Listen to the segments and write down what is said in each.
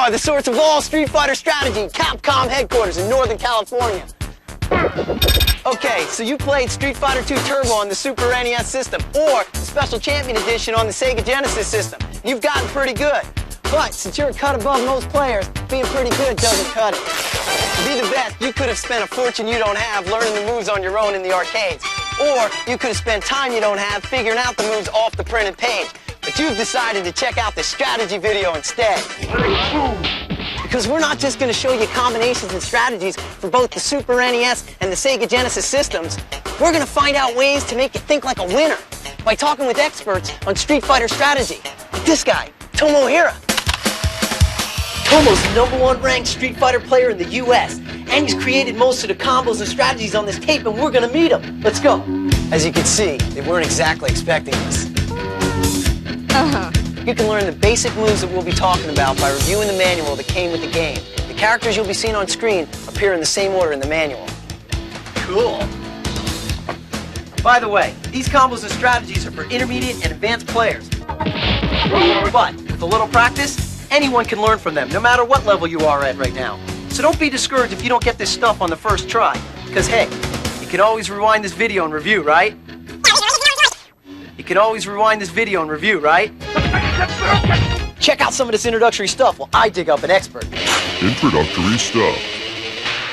are the source of all Street Fighter strategy, Capcom headquarters in Northern California. Okay, so you played Street Fighter 2 Turbo on the Super NES system, or the Special Champion Edition on the Sega Genesis system. You've gotten pretty good. But since you're a cut above most players, being pretty good doesn't cut it. To be the best, you could have spent a fortune you don't have learning the moves on your own in the arcades. Or you could have spent time you don't have figuring out the moves off the printed page. But you've decided to check out this strategy video instead. Because we're not just going to show you combinations and strategies for both the Super NES and the Sega Genesis systems. We're going to find out ways to make you think like a winner by talking with experts on Street Fighter strategy. Like this guy, Tomohiro. Tomo's the #1 ranked Street Fighter player in the US, and he's created most of the combos and strategies on this tape, and we're gonna meet him. Let's go. As you can see, they weren't exactly expecting this. You can learn the basic moves that we'll be talking about by reviewing the manual that came with the game. The characters you'll be seeing on screen appear in the same order in the manual. Cool. By the way, these combos and strategies are for intermediate and advanced players. But with a little practice, anyone can learn from them, no matter what level you are at right now. So don't be discouraged if you don't get this stuff on the first try. Because hey, you can always rewind this video and review, right? You can always rewind this video and review, right? Check out some of this introductory stuff while I dig up an expert. Introductory stuff.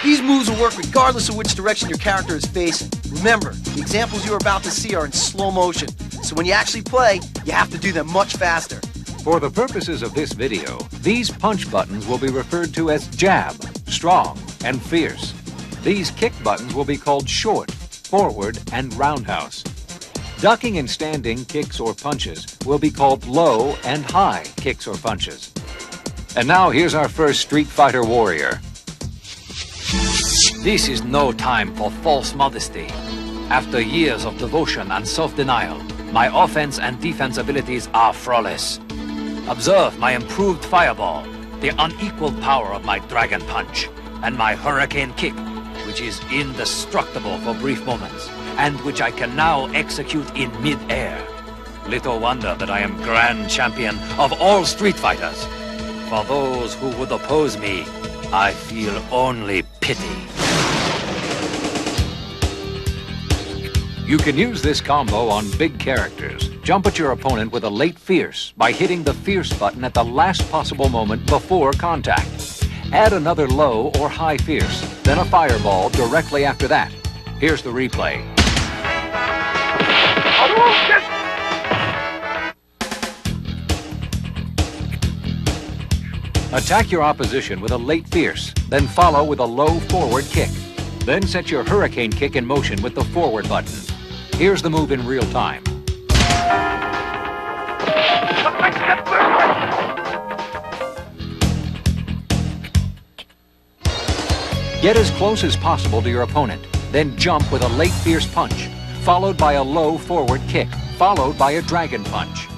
These moves will work regardless of which direction your character is facing. Remember, the examples you're about to see are in slow motion. So when you actually play, you have to do them much faster. For the purposes of this video, these punch buttons will be referred to as jab, strong, and fierce. These kick buttons will be called short, forward, and roundhouse. Ducking and standing kicks or punches will be called low and high kicks or punches. And now here's our first Street Fighter warrior. This is no time for false modesty. After years of devotion and self-denial, my offense and defense abilities are flawless. Observe my improved fireball, the unequaled power of my dragon punch, and my hurricane kick, which is indestructible for brief moments, and which I can now execute in mid-air. Little wonder that I am grand champion of all Street Fighters. For those who would oppose me, I feel only pity. You can use this combo on big characters. Jump at your opponent with a late fierce by hitting the fierce button at the last possible moment before contact. Add another low or high fierce, then a fireball directly after that. Here's the replay. Attack your opposition with a late fierce, then follow with a low forward kick. Then set your hurricane kick in motion with the forward button. Here's the move in real time. Get as close as possible to your opponent, then jump with a late fierce punch, followed by a low forward kick, followed by a dragon punch.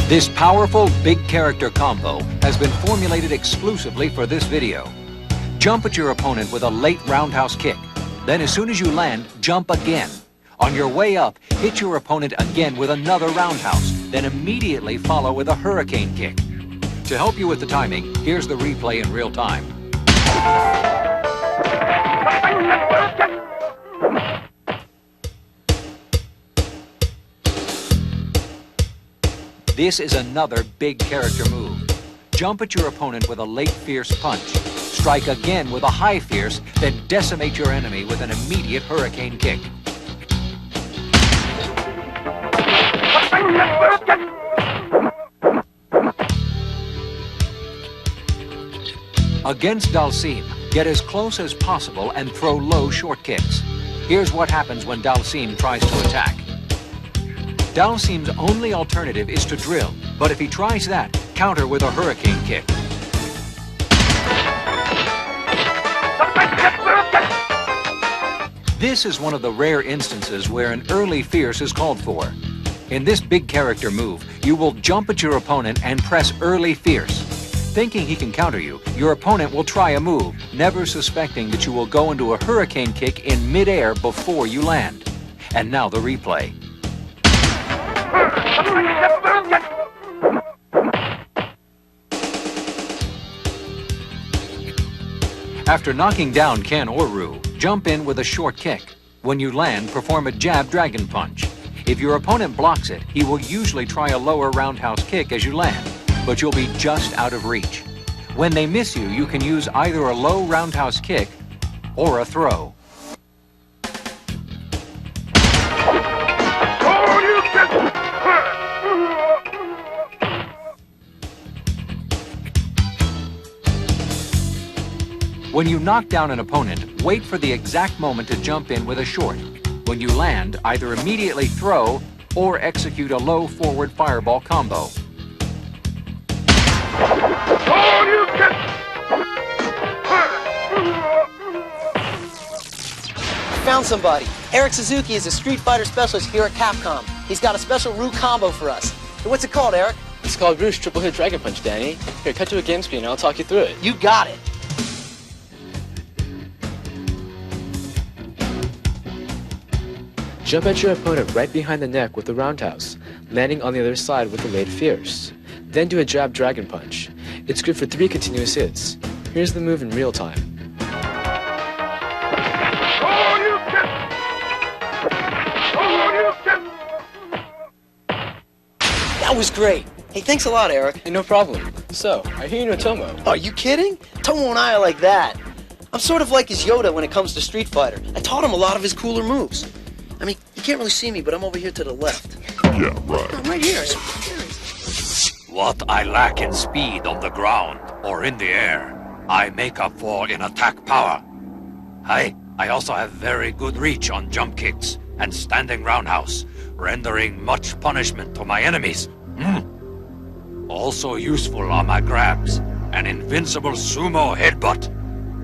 This powerful big character combo has been formulated exclusively for this video. Jump at your opponent with a late roundhouse kick. Then as soon as you land, jump again. On your way up, hit your opponent again with another roundhouse, then immediately follow with a hurricane kick. To help you with the timing, here's the replay in real time. This is another big character move. Jump at your opponent with a late fierce punch. Strike again with a high fierce, then decimate your enemy with an immediate hurricane kick. Against Dalsim, get as close as possible and throw low short kicks. Here's what happens when Dalsim tries to attack. Dalsim's only alternative is to drill, but if he tries that, counter with a hurricane kick. This is one of the rare instances where an early fierce is called for. In this big character move, you will jump at your opponent and press early fierce. Thinking he can counter you, your opponent will try a move, never suspecting that you will go into a hurricane kick in midair before you land. And now the replay. After knocking down Ken or Rue, jump in with a short kick. When you land, perform a jab dragon punch. If your opponent blocks it, he will usually try a lower roundhouse kick as you land, but you'll be just out of reach. When they miss you, you can use either a low roundhouse kick or a throw. When you knock down an opponent, wait for the exact moment to jump in with a short. When you land, either immediately throw or execute a low forward fireball combo. Found somebody. Eric Suzuki is a Street Fighter specialist here at Capcom. He's got a special Rue combo for us. So what's it called, Eric? It's called Rue's Triple Hit Dragon Punch, Danny. Here, cut to a game screen and I'll talk you through it. You got it. Jump at your opponent right behind the neck with the roundhouse, landing on the other side with the laid fierce. Then do a jab dragon punch. It's good for 3 continuous hits. Here's the move in real time. That was great. Hey, thanks a lot, Eric. Hey, no problem. So, I hear you know Tomo. Are you kidding? Tomo and I are like that. I'm sort of like his Yoda when it comes to Street Fighter. I taught him a lot of his cooler moves. I mean, you can't really see me, but I'm over here to the left. Yeah, right. I'm right here. What I lack in speed on the ground or in the air, I make up for in attack power. I also have very good reach on jump kicks and standing roundhouse, rendering much punishment to my enemies. Also useful are my grabs, an invincible sumo headbutt,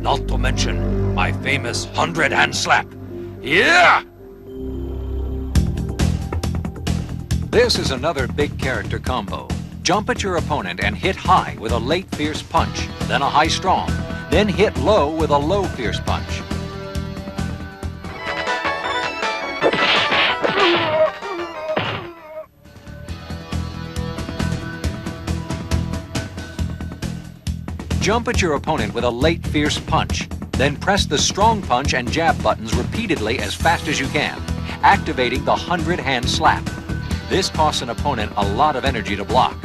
not to mention my famous 100-hand slap. Yeah! This is another big character combo. Jump at your opponent and hit high with a late fierce punch, then a high strong, then hit low with a low fierce punch. Jump at your opponent with a late fierce punch, then press the strong punch and jab buttons repeatedly as fast as you can, activating the 100-hand slap. This costs an opponent a lot of energy to block.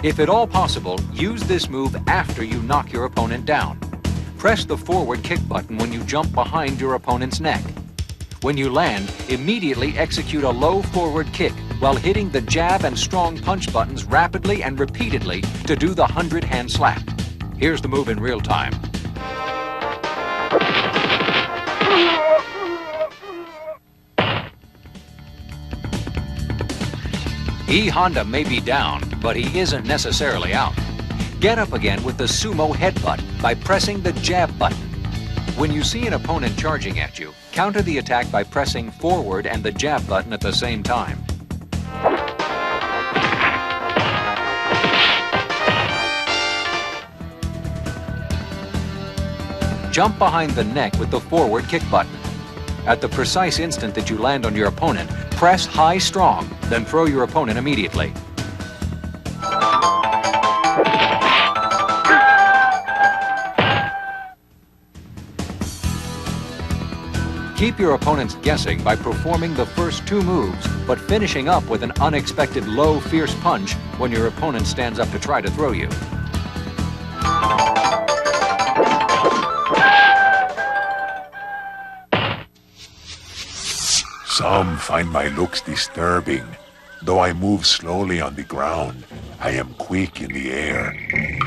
If at all possible, use this move after you knock your opponent down. Press the forward kick button when you jump behind your opponent's neck. When you land, immediately execute a low forward kick while hitting the jab and strong punch buttons rapidly and repeatedly to do the 100-hand slap. Here's the move in real time. E Honda may be down, but he isn't necessarily out. Get up again with the sumo headbutt by pressing the jab button. When you see an opponent charging at you, counter the attack by pressing forward and the jab button at the same time. Jump behind the neck with the forward kick button. At the precise instant that you land on your opponent, press high strong, then throw your opponent immediately. Keep your opponents guessing by performing the first 2 moves, but finishing up with an unexpected low, fierce punch when your opponent stands up to try to throw you. Some find my looks disturbing. Though I move slowly on the ground, I am quick in the air.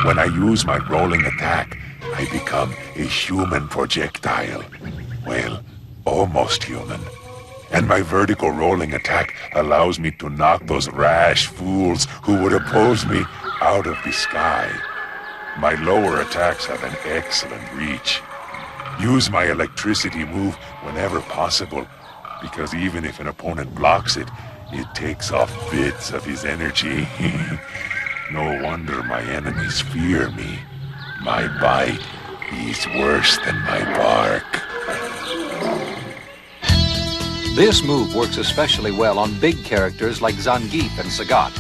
When I use my rolling attack, I become a human projectile. Well, almost human. And my vertical rolling attack allows me to knock those rash fools who would oppose me out of the sky. My lower attacks have an excellent reach. Use my electricity move whenever possible, because even if an opponent blocks it, it takes off bits of his energy. No wonder my enemies fear me. My bite is worse than my bark. This move works especially well on big characters like Zangief and Sagat.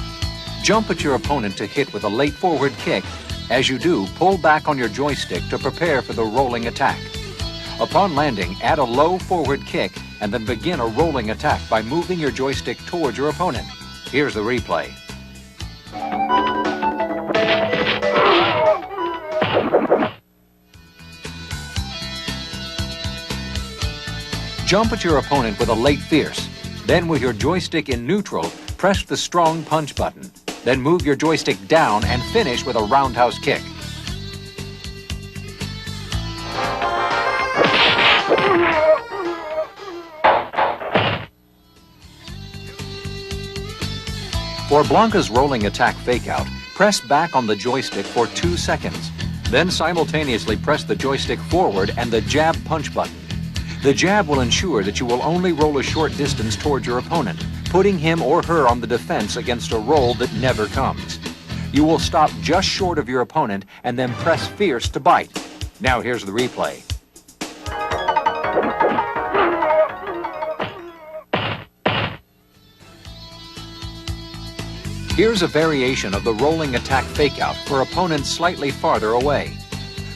Jump at your opponent to hit with a late forward kick. As you do, pull back on your joystick to prepare for the rolling attack. Upon landing, add a low forward kick and then begin a rolling attack by moving your joystick towards your opponent. Here's the replay. Jump at your opponent with a late fierce. Then with your joystick in neutral, press the strong punch button. Then move your joystick down and finish with a roundhouse kick. For Blanca's rolling attack fakeout, press back on the joystick for 2 seconds. Then simultaneously press the joystick forward and the jab punch button. The jab will ensure that you will only roll a short distance towards your opponent, putting him or her on the defense against a roll that never comes. You will stop just short of your opponent and then press fierce to bite. Now here's the replay. Here's a variation of the rolling attack fakeout for opponents slightly farther away.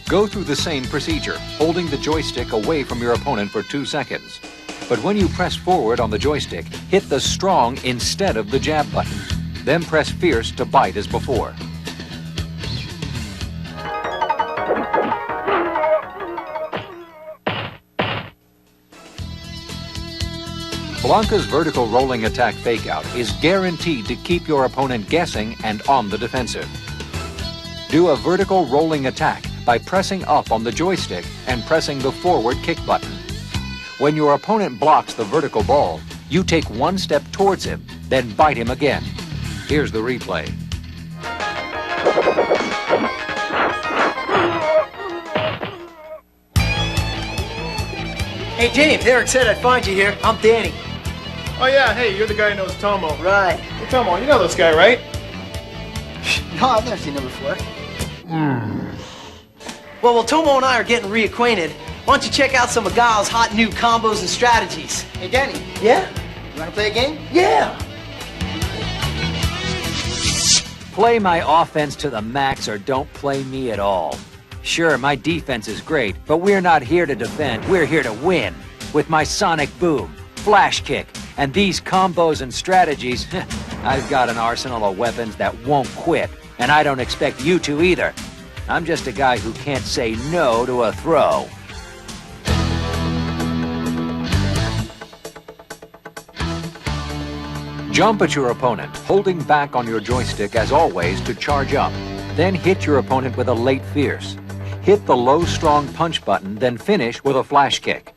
Go through the same procedure, holding the joystick away from your opponent for 2 seconds. But when you press forward on the joystick, hit the strong instead of the jab button. Then press fierce to bite as before. Blanca's vertical rolling attack fakeout is guaranteed to keep your opponent guessing and on the defensive. Do a vertical rolling attack by pressing up on the joystick and pressing the forward kick button. When your opponent blocks the vertical ball, you take 1 step towards him, then bite him again. Here's the replay. Hey, James, Eric said I'd find you here. I'm Danny. Oh yeah, hey, you're the guy who knows Tomo. Right. Hey, Tomo, you know this guy, right? No, I've never seen him before. Well, Tomo and I are getting reacquainted. Why don't you check out some of Guile's hot new combos and strategies? Hey, Danny, Yeah? you wanna play a game? Yeah! Play my offense to the max or don't play me at all. Sure, my defense is great, but we're not here to defend, we're here to win. With my sonic boom, flash kick, and these combos and strategies, I've got an arsenal of weapons that won't quit, and I don't expect you to either. I'm just a guy who can't say no to a throw. Jump at your opponent, holding back on your joystick as always to charge up. Then hit your opponent with a late fierce. Hit the low strong punch button, then finish with a flash kick.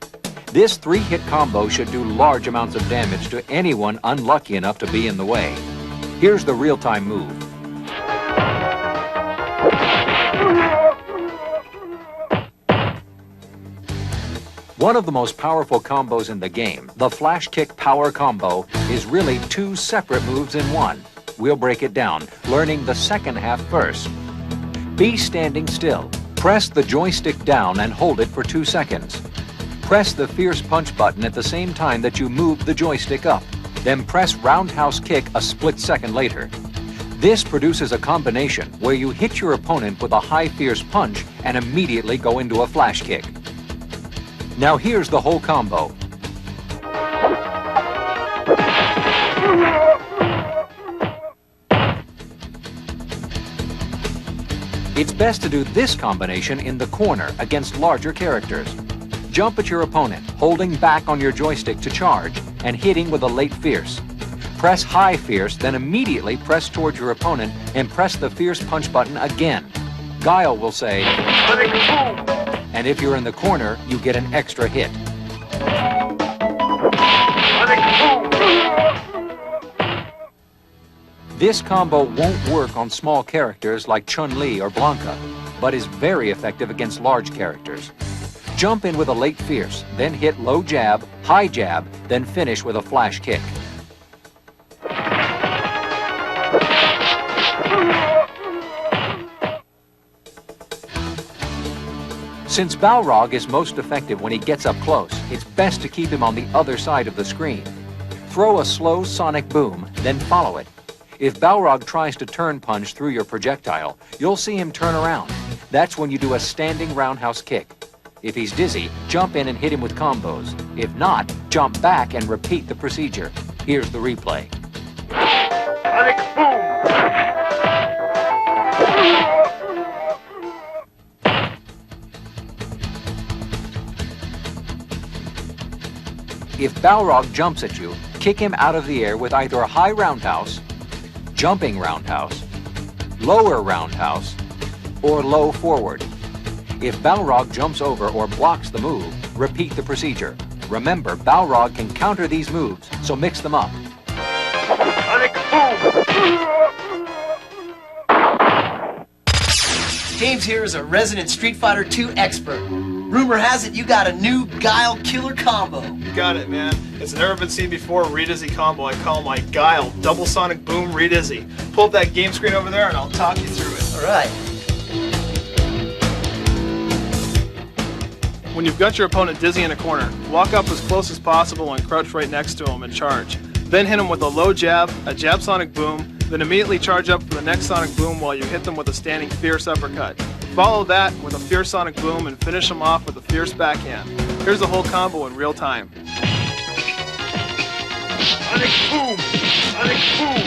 This 3-hit combo should do large amounts of damage to anyone unlucky enough to be in the way. Here's the real-time move. One of the most powerful combos in the game, the flash kick power combo, is really 2 separate moves in one. We'll break it down, learning the second half first. Be standing still. Press the joystick down and hold it for 2 seconds. Press the fierce punch button at the same time that you move the joystick up. Then press roundhouse kick a split second later. This produces a combination where you hit your opponent with a high fierce punch and immediately go into a flash kick. Now here's the whole combo. It's best to do this combination in the corner against larger characters. Jump at your opponent, holding back on your joystick to charge, and hitting with a late fierce. Press high fierce, then immediately press towards your opponent and press the fierce punch button again. Guile will say, and if you're in the corner, you get an extra hit. This combo won't work on small characters like Chun-Li or Blanca, but is very effective against large characters. Jump in with a late fierce, then hit low jab, high jab, then finish with a flash kick. Since Balrog is most effective when he gets up close, it's best to keep him on the other side of the screen. Throw a slow sonic boom, then follow it. If Balrog tries to turn punch through your projectile, you'll see him turn around. That's when you do a standing roundhouse kick. If he's dizzy, jump in and hit him with combos. If not, jump back and repeat the procedure. Here's the replay. Sonic boom! If Balrog jumps at you, kick him out of the air with either a high roundhouse, jumping roundhouse, lower roundhouse, or low forward. If Balrog jumps over or blocks the move, repeat the procedure. Remember, Balrog can counter these moves, so mix them up. Sonic boom! James here is a resident Street Fighter 2 expert. Rumor has it you got a new Guile killer combo. You got it, man. It's never been seen before. Re-Dizzy combo. I call my Guile double sonic boom Re-Dizzy. Pull up that game screen over there and I'll talk you through it. All right. When you've got your opponent dizzy in a corner, walk up as close as possible and crouch right next to him and charge. Then hit him with a low jab, a jab sonic boom, then immediately charge up for the next sonic boom while you hit them with a standing fierce uppercut. Follow that with a fierce sonic boom and finish them off with a fierce backhand. Here's the whole combo in real time. Sonic boom! Sonic boom!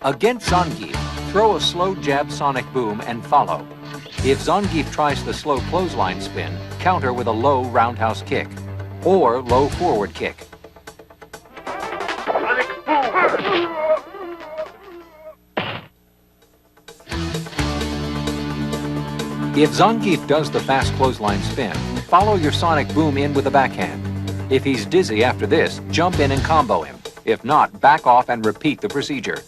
Against Zangief, throw a slow jab sonic boom and follow. If Zangief tries the slow clothesline spin, counter with a low roundhouse kick or low forward kick. Sonic boom! If Zangief does the fast clothesline spin, follow your sonic boom in with a backhand. If he's dizzy after this, jump in and combo him. If not, back off and repeat the procedure.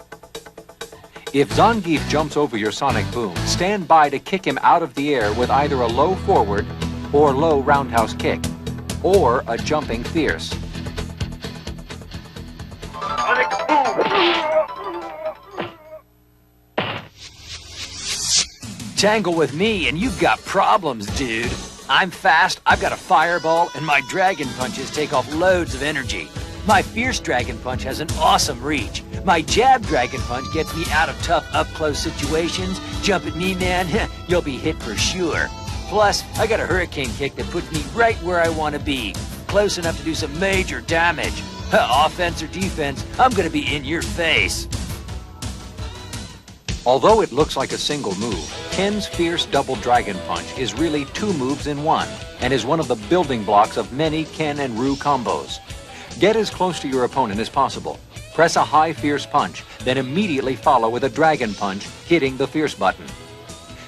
If Zangief jumps over your sonic boom, stand by to kick him out of the air with either a low forward or low roundhouse kick, or a jumping fierce. Sonic boom! Tangle with me and you've got problems, dude. I'm fast, I've got a fireball, and my dragon punches take off loads of energy. My fierce dragon punch has an awesome reach. My jab dragon punch gets me out of tough up-close situations. Jump at me, man, you'll be hit for sure. Plus, I got a hurricane kick that puts me right where I want to be. Close enough to do some major damage. Offense or defense, I'm gonna be in your face. Although it looks like a single move, Ken's fierce double dragon punch is really two moves in one and is one of the building blocks of many Ken and Ryu combos. Get as close to your opponent as possible. Press a high fierce punch, then immediately follow with a dragon punch, hitting the fierce button.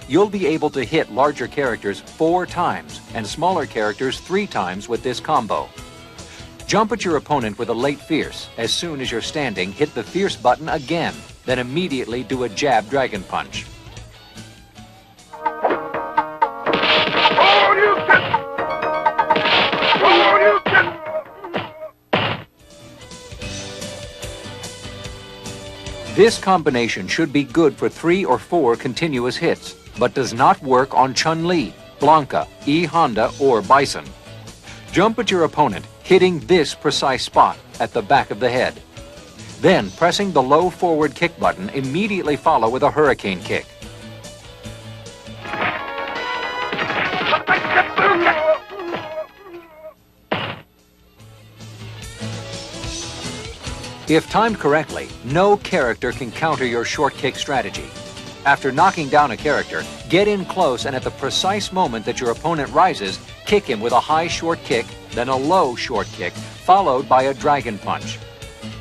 You'll be able to hit larger characters 4 times and smaller characters 3 times with this combo. Jump at your opponent with a late fierce. As soon as you're standing, hit the fierce button again, then immediately do a jab dragon punch. This combination should be good for 3 or 4 continuous hits, but does not work on Chun-Li, Blanca, E. Honda, or Bison. Jump at your opponent, hitting this precise spot at the back of the head. Then, pressing the low forward kick button, immediately follow with a hurricane kick. If timed correctly, no character can counter your short kick strategy. After knocking down a character, get in close and at the precise moment that your opponent rises, kick him with a high short kick, then a low short kick, followed by a dragon punch.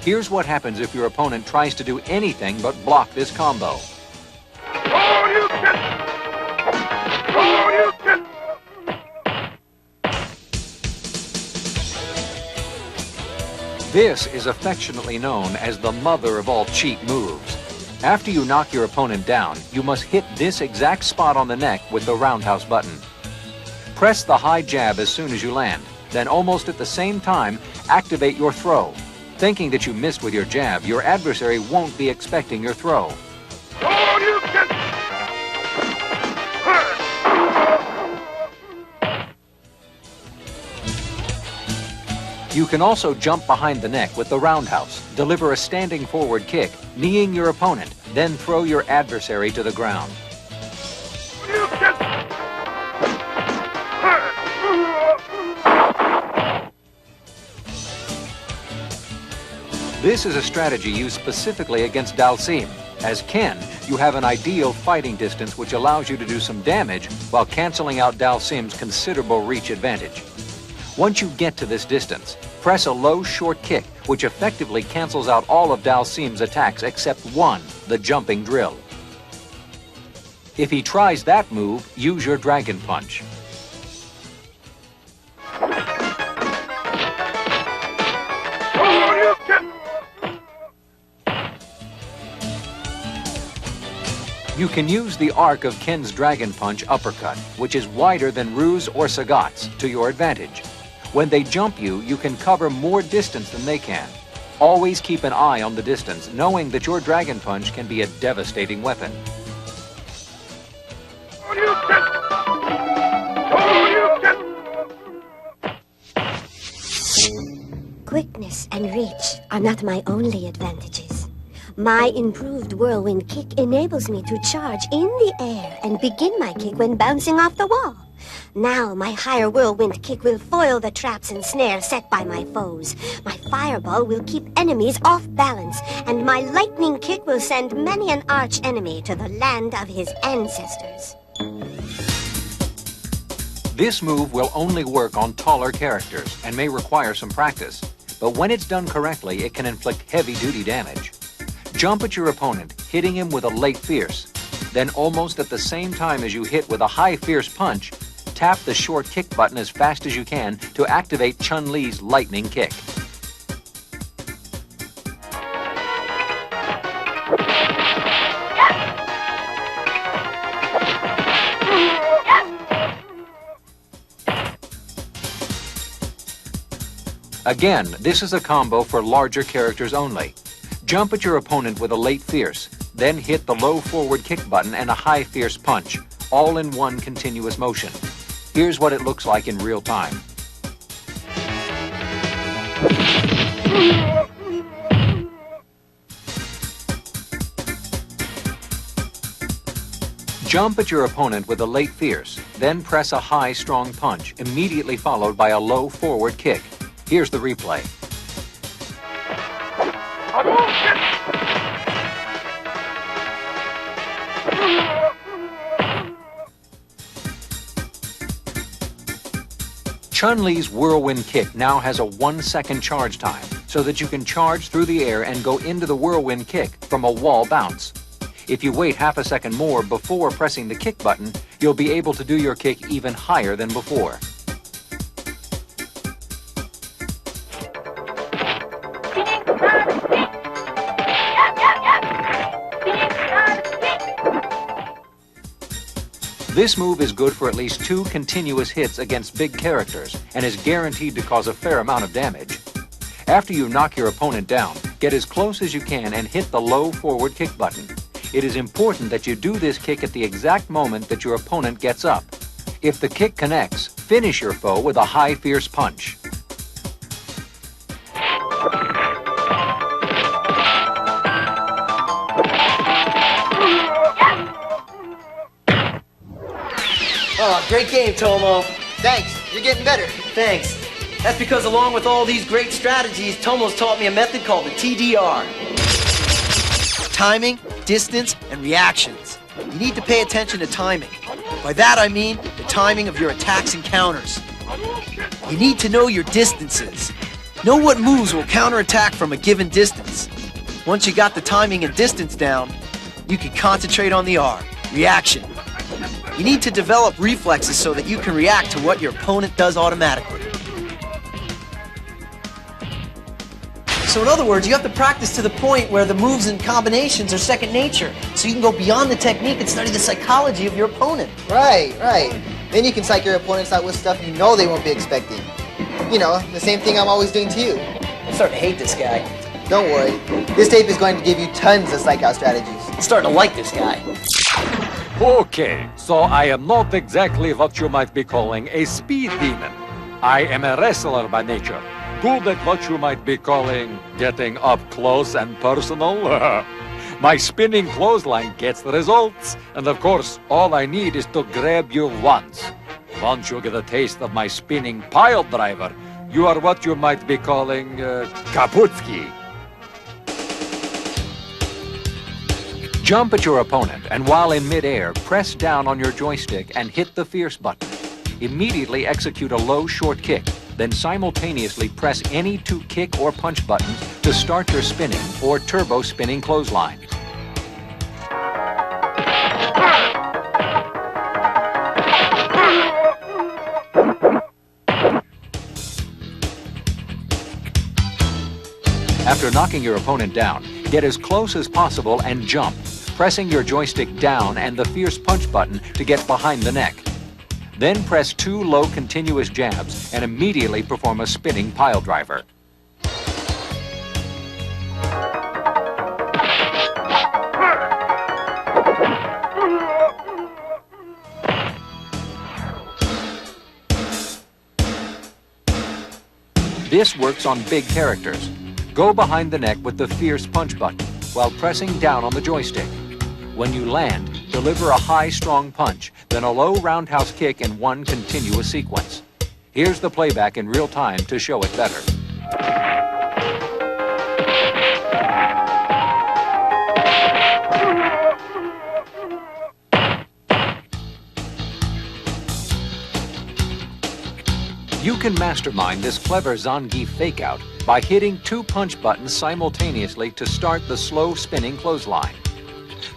Here's what happens if your opponent tries to do anything but block this combo. This is affectionately known as the mother of all cheat moves. After you knock your opponent down, you must hit this exact spot on the neck with the roundhouse button. Press the high jab as soon as you land, then almost at the same time, activate your throw. Thinking that you missed with your jab, your adversary won't be expecting your throw. You can also jump behind the neck with the roundhouse, deliver a standing forward kick, kneeing your opponent, then throw your adversary to the ground. This is a strategy used specifically against Dalsim. As Ken, you have an ideal fighting distance which allows you to do some damage while canceling out Dalsim's considerable reach advantage. Once you get to this distance, press a low short kick, which effectively cancels out all of Dalsim's attacks except one, the jumping drill. If he tries that move, use your Dragon Punch. You can use the arc of Ken's Dragon Punch uppercut, which is wider than Ru's or Sagat's, to your advantage. When they jump you, you can cover more distance than they can. Always keep an eye on the distance, knowing that your Dragon Punch can be a devastating weapon. Quickness and reach are not my only advantages. My improved whirlwind kick enables me to charge in the air and begin my kick when bouncing off the wall. Now my higher whirlwind kick will foil the traps and snares set by my foes. My fireball will keep enemies off balance, and my lightning kick will send many an arch enemy to the land of his ancestors. This move will only work on taller characters and may require some practice, but when it's done correctly, it can inflict heavy-duty damage. Jump at your opponent, hitting him with a late fierce. Then almost at the same time as you hit with a high fierce punch, tap the short kick button as fast as you can to activate Chun-Li's lightning kick. Again, this is a combo for larger characters only. Jump at your opponent with a late fierce, then hit the low forward kick button and a high fierce punch, all in one continuous motion. Here's what it looks like in real time. Jump at your opponent with a late fierce, then press a high strong punch, immediately followed by a low forward kick. Here's the replay. Chun-Li's whirlwind kick now has a 1-second charge time, so that you can charge through the air and go into the whirlwind kick from a wall bounce. If you wait half a second more before pressing the kick button, you'll be able to do your kick even higher than before. This move is good for at least 2 continuous hits against big characters and is guaranteed to cause a fair amount of damage. After you knock your opponent down, get as close as you can and hit the low forward kick button. It is important that you do this kick at the exact moment that your opponent gets up. If the kick connects, finish your foe with a high fierce punch. Oh, great game, Tomo. Thanks. You're getting better. Thanks. That's because along with all these great strategies, Tomo's taught me a method called the TDR. Timing, distance, and reactions. You need to pay attention to timing. By that I mean the timing of your attacks and counters. You need to know your distances. Know what moves will counterattack from a given distance. Once you got the timing and distance down, you can concentrate on the R, reaction. You need to develop reflexes so that you can react to what your opponent does automatically. So in other words, you have to practice to the point where the moves and combinations are second nature, so you can go beyond the technique and study the psychology of your opponent. Right, right. Then you can psych your opponents out with stuff you know they won't be expecting. You know, the same thing I'm always doing to you. starting to hate this guy. Don't worry. This tape is going to give you tons of psych out strategies. I'm starting to like this guy. Okay, so I am not exactly what you might be calling a speed demon. I am a wrestler by nature. Good at what you might be calling getting up close and personal. My spinning clothesline gets the results. And of course, all I need is to grab you once. Once you get a taste of my spinning pile driver, you are what you might be calling Kaputski. Jump at your opponent, and while in midair, press down on your joystick and hit the fierce button. Immediately execute a low short kick, then simultaneously press any 2 kick or punch buttons to start your spinning or turbo spinning clothesline. After knocking your opponent down, get as close as possible and jump, pressing your joystick down and the fierce punch button to get behind the neck. Then press 2 low continuous jabs and immediately perform a spinning pile driver. This works on big characters. Go behind the neck with the fierce punch button while pressing down on the joystick. When you land, deliver a high, strong punch, then a low roundhouse kick in one continuous sequence. Here's the playback in real time to show it better. You can mastermind this clever Zangief fakeout by hitting 2 punch buttons simultaneously to start the slow spinning clothesline.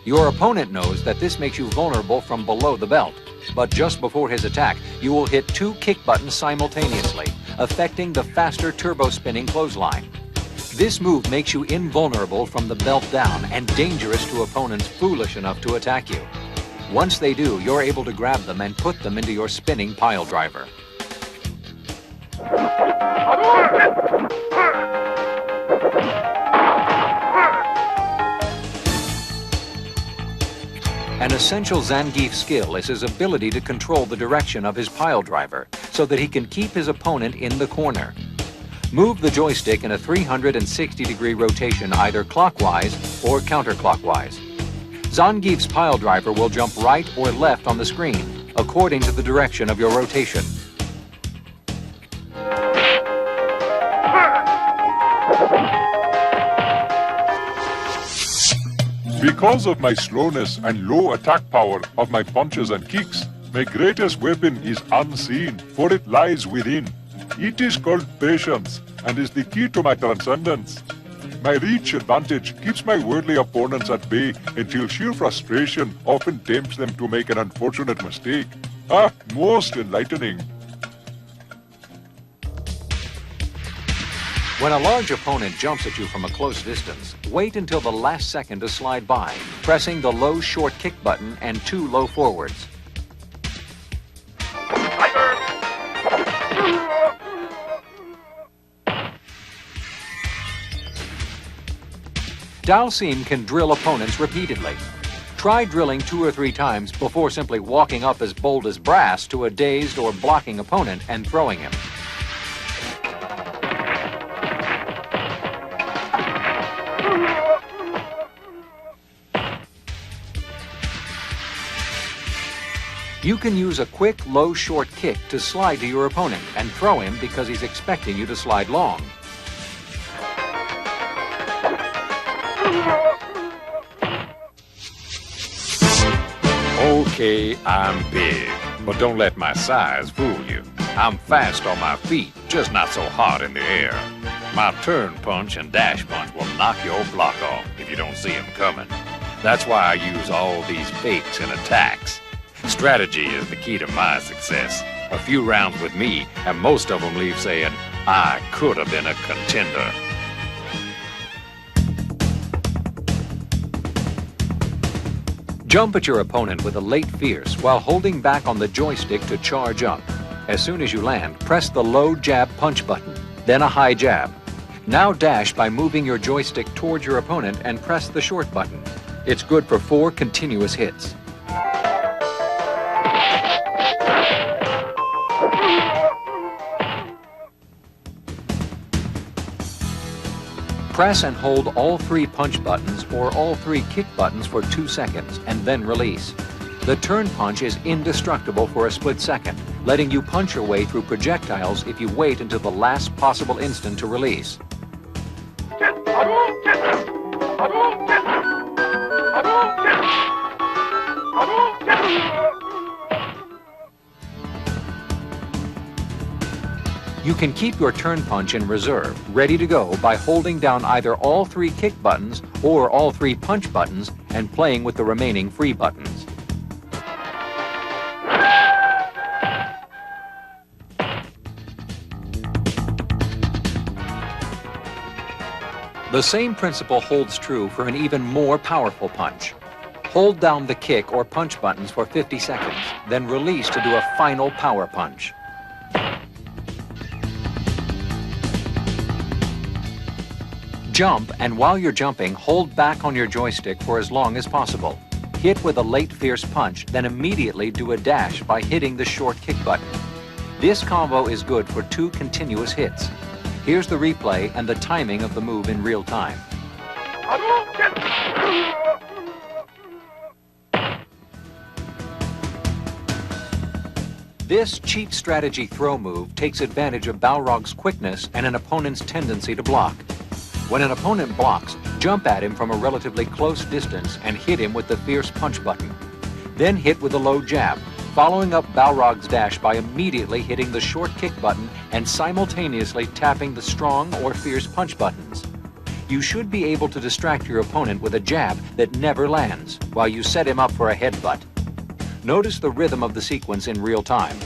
Your opponent knows that this makes you vulnerable from below the belt, but just before his attack, you will hit 2 kick buttons simultaneously, affecting the faster turbo spinning clothesline. This move makes you invulnerable from the belt down and dangerous to opponents foolish enough to attack you. Once they do, you're able to grab them and put them into your spinning pile driver. An essential Zangief skill is his ability to control the direction of his pile driver so that he can keep his opponent in the corner. Move the joystick in a 360-degree rotation either clockwise or counterclockwise. Zangief's pile driver will jump right or left on the screen, according to the direction of your rotation. Because of my slowness and low attack power of my punches and kicks, my greatest weapon is unseen, for it lies within. It is called patience, and is the key to my transcendence. My reach advantage keeps my worldly opponents at bay until sheer frustration often tempts them to make an unfortunate mistake. Ah, most enlightening. When a large opponent jumps at you from a close distance, wait until the last second to slide by, pressing the low short kick button and 2 low forwards. Dalsim can drill opponents repeatedly. Try drilling 2 or 3 times before simply walking up as bold as brass to a dazed or blocking opponent and throwing him. You can use a quick, low, short kick to slide to your opponent and throw him because he's expecting you to slide long. Okay, I'm big, but don't let my size fool you. I'm fast on my feet, just not so hard in the air. My turn punch and dash punch will knock your block off if you don't see them coming. That's why I use all these fakes and attacks. Strategy is the key to my success. A few rounds with me, and most of them leave saying, I could have been a contender. Jump at your opponent with a late fierce while holding back on the joystick to charge up. As soon as you land, press the low jab punch button, then a high jab. Now dash by moving your joystick towards your opponent and press the short button. It's good for 4 continuous hits. Press and hold all 3 punch buttons or all 3 kick buttons for 2 seconds and then release. The turn punch is indestructible for a split second, letting you punch your way through projectiles if you wait until the last possible instant to release. You can keep your turn punch in reserve, ready to go by holding down either all 3 kick buttons or all 3 punch buttons and playing with the remaining free buttons. The same principle holds true for an even more powerful punch. Hold down the kick or punch buttons for 50 seconds, then release to do a final power punch. Jump, and while you're jumping, hold back on your joystick for as long as possible. Hit with a late fierce punch, then immediately do a dash by hitting the short kick button. This combo is good for 2 continuous hits. Here's the replay and the timing of the move in real time. This cheap strategy throw move takes advantage of Balrog's quickness and an opponent's tendency to block. When an opponent blocks, jump at him from a relatively close distance and hit him with the fierce punch button. Then hit with a low jab, following up Balrog's dash by immediately hitting the short kick button and simultaneously tapping the strong or fierce punch buttons. You should be able to distract your opponent with a jab that never lands while you set him up for a headbutt. Notice the rhythm of the sequence in real time.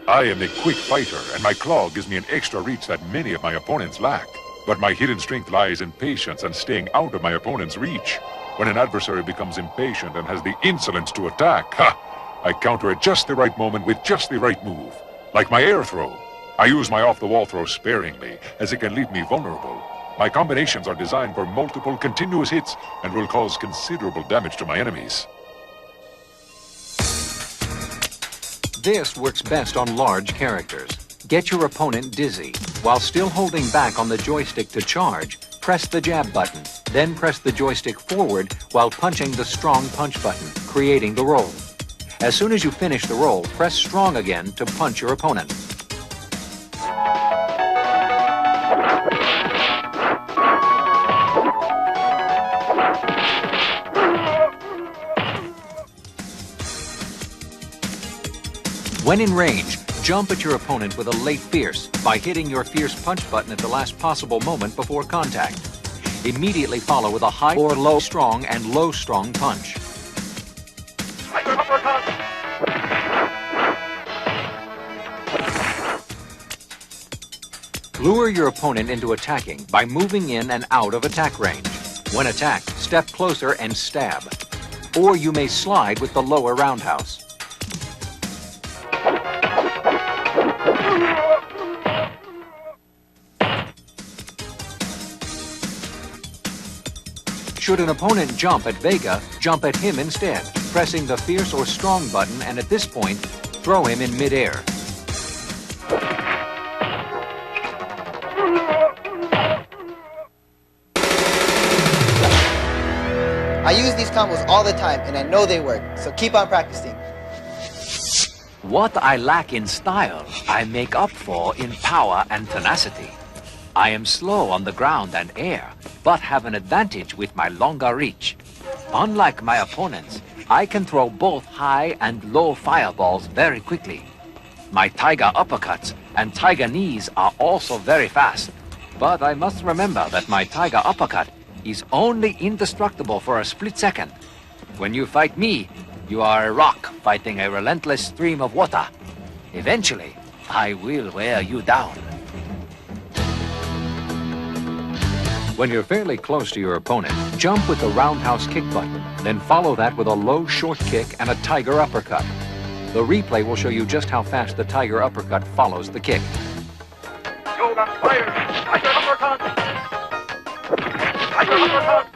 I am a quick fighter, and my claw gives me an extra reach that many of my opponents lack. But my hidden strength lies in patience and staying out of my opponent's reach. When an adversary becomes impatient and has the insolence to attack, I counter at just the right moment with just the right move. Like my air throw. I use my off-the-wall throw sparingly, as it can leave me vulnerable. My combinations are designed for multiple continuous hits and will cause considerable damage to my enemies. This works best on large characters. Get your opponent dizzy. While still holding back on the joystick to charge, press the jab button, then press the joystick forward while punching the strong punch button, creating the roll. As soon as you finish the roll, press strong again to punch your opponent. When in range, jump at your opponent with a late fierce by hitting your fierce punch button at the last possible moment before contact. Immediately follow with a high or low strong and low strong punch. Lure your opponent into attacking by moving in and out of attack range. When attacked, step closer and stab. Or you may slide with the lower roundhouse. Should an opponent jump at Vega, jump at him instead, pressing the fierce or strong button, and at this point, throw him in midair. I use these combos all the time, and I know they work, so keep on practicing. What I lack in style, I make up for in power and tenacity. I am slow on the ground and air, but have an advantage with my longer reach. Unlike my opponents, I can throw both high and low fireballs very quickly. My tiger uppercuts and tiger knees are also very fast, but I must remember that my tiger uppercut is only indestructible for a split second. When you fight me, you are a rock fighting a relentless stream of water. Eventually, I will wear you down. When you're fairly close to your opponent, jump with the roundhouse kick button, then follow that with a low short kick and a tiger uppercut. The replay will show you just how fast the tiger uppercut follows the kick. Yoga fire! Tiger uppercut! Tiger uppercut!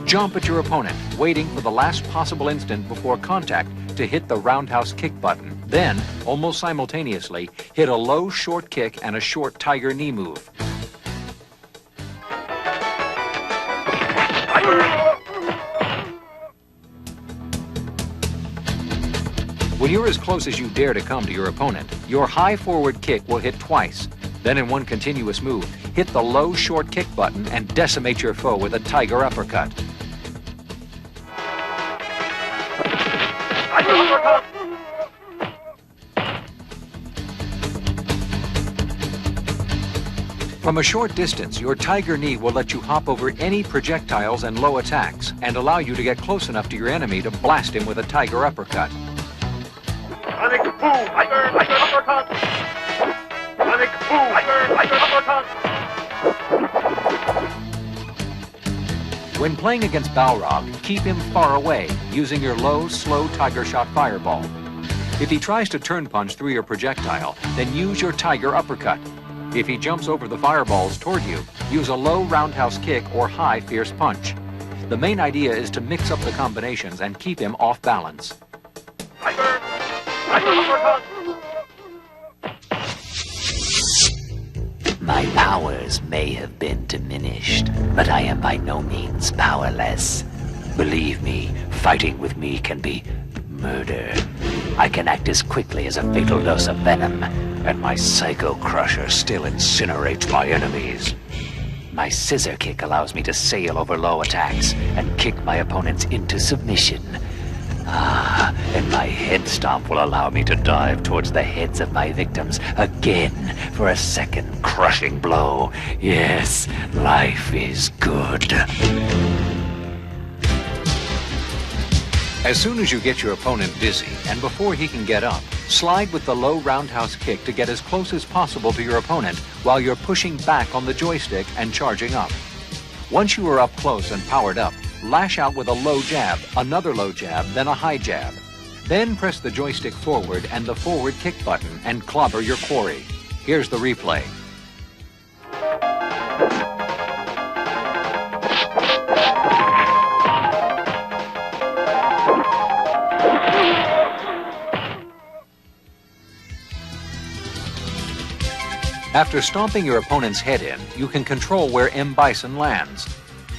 Jump at your opponent, waiting for the last possible instant before contact to hit the roundhouse kick button. Then, almost simultaneously, hit a low short kick and a short tiger knee move. When you're as close as you dare to come to your opponent, your high forward kick will hit twice. Then in one continuous move, hit the low short kick button and decimate your foe with a tiger uppercut. Tiger uppercut! From a short distance, your tiger knee will let you hop over any projectiles and low attacks and allow you to get close enough to your enemy to blast him with a tiger uppercut. Sonic boom! Tiger uppercut! Sonic boom! Tiger uppercut! When playing against Balrog, keep him far away, using your low, slow tiger shot fireball. If he tries to turn punch through your projectile, then use your tiger uppercut. If he jumps over the fireballs toward you, use a low roundhouse kick or high fierce punch. The main idea is to mix up the combinations and keep him off balance. Tiger uppercut! My powers may have been diminished, but I am by no means powerless. Believe me, fighting with me can be murder. I can act as quickly as a fatal dose of venom, and my Psycho Crusher still incinerates my enemies. My scissor kick allows me to sail over low attacks and kick my opponents into submission. And my head stomp will allow me to dive towards the heads of my victims again for a second crushing blow. Yes, life is good. As soon as you get your opponent dizzy, and before he can get up, slide with the low roundhouse kick to get as close as possible to your opponent while you're pushing back on the joystick and charging up. Once you are up close and powered up, lash out with a low jab, another low jab, then a high jab. Then press the joystick forward and the forward kick button and clobber your quarry. Here's the replay. After stomping your opponent's head in, you can control where M. Bison lands.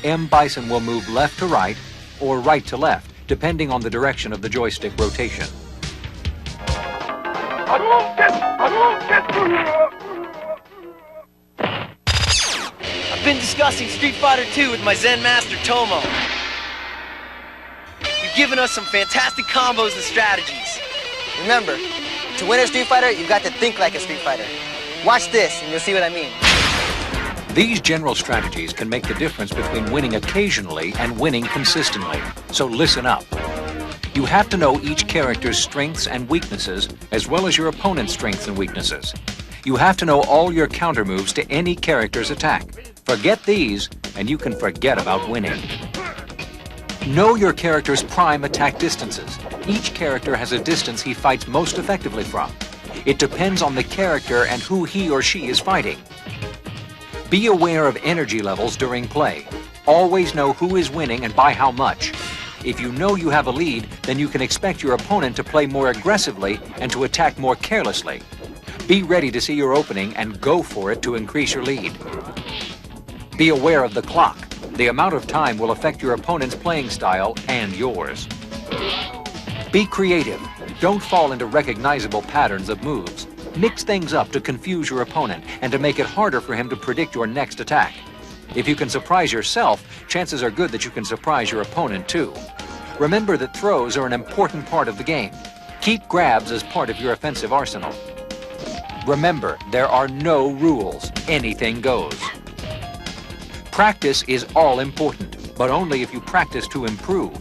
M. Bison will move left to right or right to left, depending on the direction of the joystick rotation. I've been discussing Street Fighter 2 with my Zen master, Tomo. You've given us some fantastic combos and strategies. Remember, to win a Street Fighter, you've got to think like a Street Fighter. Watch this, and you'll see what I mean. These general strategies can make the difference between winning occasionally and winning consistently. So listen up. You have to know each character's strengths and weaknesses, as well as your opponent's strengths and weaknesses. You have to know all your counter moves to any character's attack. Forget these, and you can forget about winning. Know your character's prime attack distances. Each character has a distance he fights most effectively from. It depends on the character and who he or she is fighting. Be aware of energy levels during play. Always know who is winning and by how much. If you know you have a lead, then you can expect your opponent to play more aggressively and to attack more carelessly. Be ready to see your opening and go for it to increase your lead. Be aware of the clock. The amount of time will affect your opponent's playing style and yours. Be creative. Don't fall into recognizable patterns of moves. Mix things up to confuse your opponent and to make it harder for him to predict your next attack. If you can surprise yourself, chances are good that you can surprise your opponent too. Remember that throws are an important part of the game. Keep grabs as part of your offensive arsenal. Remember, there are no rules. Anything goes. Practice is all important, but only if you practice to improve.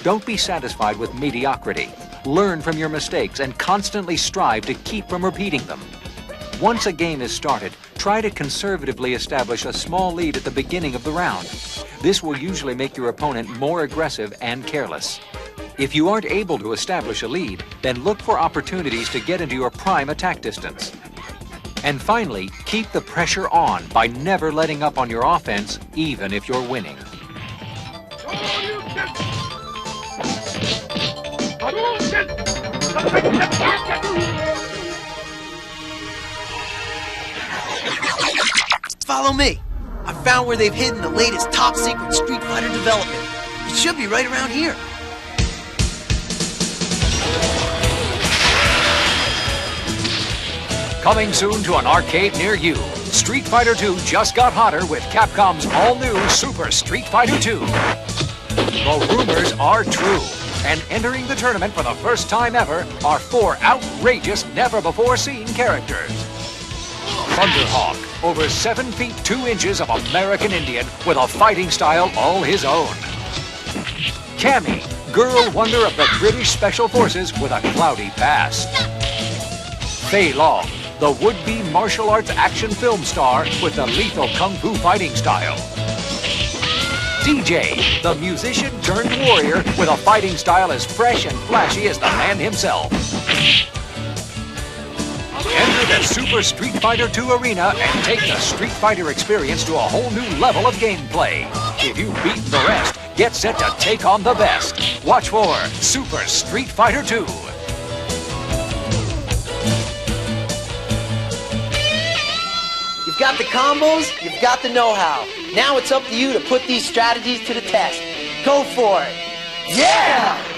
Don't be satisfied with mediocrity. Learn from your mistakes and constantly strive to keep from repeating them. Once a game is started, try to conservatively establish a small lead at the beginning of the round. This will usually make your opponent more aggressive and careless. If you aren't able to establish a lead, then look for opportunities to get into your prime attack distance. And finally, keep the pressure on by never letting up on your offense, even if you're winning. Follow me. I found where they've hidden the latest top-secret Street Fighter development. It should be right around here. Coming soon to an arcade near you. Street Fighter 2 just got hotter with Capcom's all-new Super Street Fighter 2. The rumors are true. And entering the tournament for the first time ever are 4 outrageous, never-before-seen characters. Thunderhawk, over 7 feet 2 inches of American Indian with a fighting style all his own. Cammy, girl wonder of the British Special Forces with a cloudy past. Fei Long, the would-be martial arts action film star with the lethal kung fu fighting style. DJ, the musician turned warrior with a fighting style as fresh and flashy as the man himself. Enter the Super Street Fighter 2 arena and take the Street Fighter experience to a whole new level of gameplay. If you've beaten the rest, get set to take on the best. Watch for Super Street Fighter 2. You've got the combos, you've got the know-how. Now it's up to you to put these strategies to the test. Go for it. Yeah!